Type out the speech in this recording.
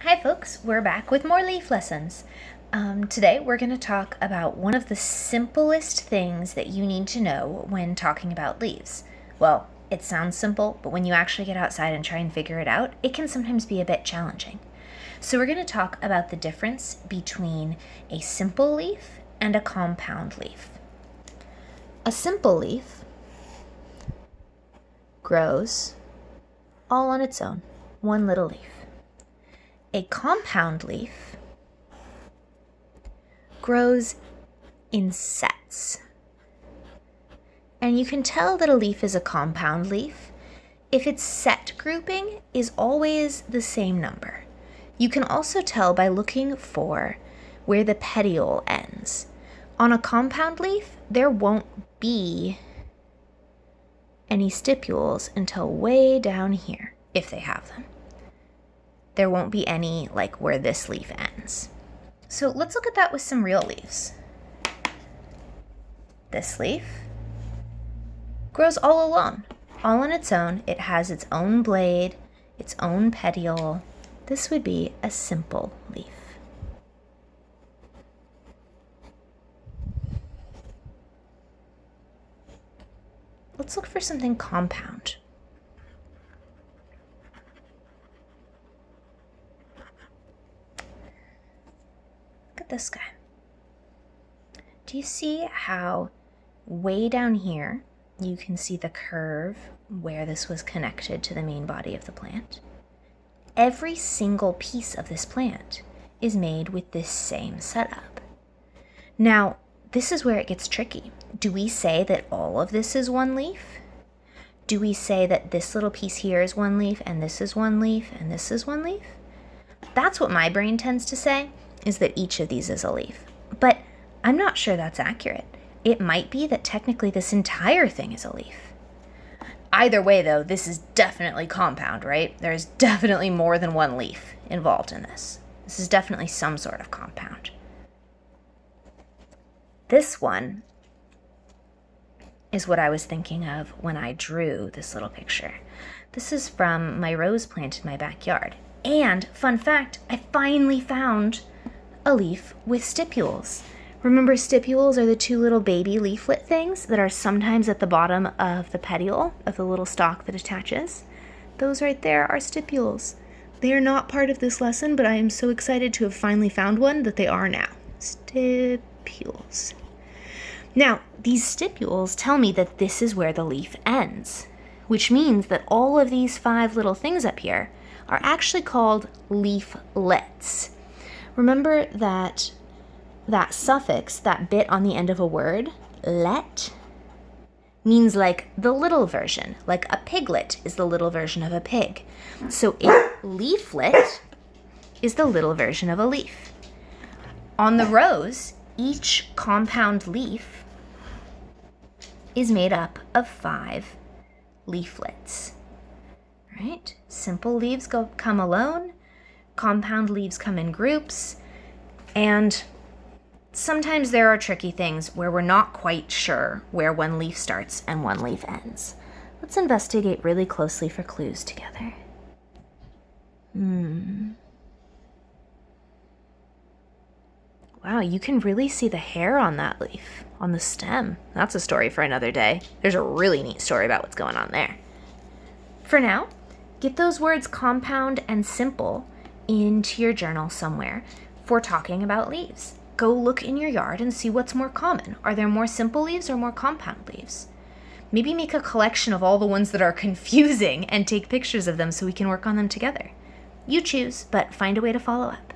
Hi folks, we're back with more leaf lessons. Today we're going to talk about one of the simplest things that you need to know when talking about leaves. Well, it sounds simple, but when you actually get outside and try and figure it out, it can sometimes be a bit challenging. So we're going to talk about the difference between a simple leaf and a compound leaf. A simple leaf grows all on its own, one little leaf. A compound leaf grows in sets. And you can tell that a leaf is a compound leaf if its set grouping is always the same number. You can also tell by looking for where the petiole ends. On a compound leaf, there won't be any stipules until way down here, if they have them. There won't be any like where this leaf ends. So let's look at that with some real leaves. This leaf grows all alone, all on its own. It has its own blade, its own petiole. This would be a simple leaf. Let's look for something compound. This guy. Do you see how way down here you can see the curve where this was connected to the main body of the plant? Every single piece of this plant is made with this same setup. Now, this is where it gets tricky. Do we say that all of this is one leaf? Do we say that this little piece here is one leaf and this is one leaf and this is one leaf? That's what my brain tends to say, is that each of these is a leaf. But I'm not sure that's accurate. It might be that technically this entire thing is a leaf. Either way, though, this is definitely compound, right? There's definitely more than one leaf involved in this. This is definitely some sort of compound. This one is what I was thinking of when I drew this little picture. This is from my rose plant in my backyard. And, fun fact, I finally found a leaf with stipules. Remember, stipules are the two little baby leaflet things that are sometimes at the bottom of the petiole, of the little stalk that attaches? Those right there are stipules. They are not part of this lesson, but I am so excited to have finally found one that they are now. Stipules. Now, these stipules tell me that this is where the leaf ends, which means that all of these 5 little things up here are actually called leaflets. Remember that suffix, that bit on the end of a word, let, means like the little version, like a piglet is the little version of a pig. So a leaflet is the little version of a leaf. On the rose, each compound leaf is made up of 5 leaflets. Right? Simple leaves come alone, compound leaves come in groups, and sometimes there are tricky things where we're not quite sure where one leaf starts and one leaf ends. Let's investigate really closely for clues together. Wow, you can really see the hair on that leaf, on the stem. That's a story for another day. There's a really neat story about what's going on there. For now, get those words compound and simple into your journal somewhere for talking about leaves. Go look in your yard and see what's more common. Are there more simple leaves or more compound leaves? Maybe make a collection of all the ones that are confusing and take pictures of them so we can work on them together. You choose, but find a way to follow up.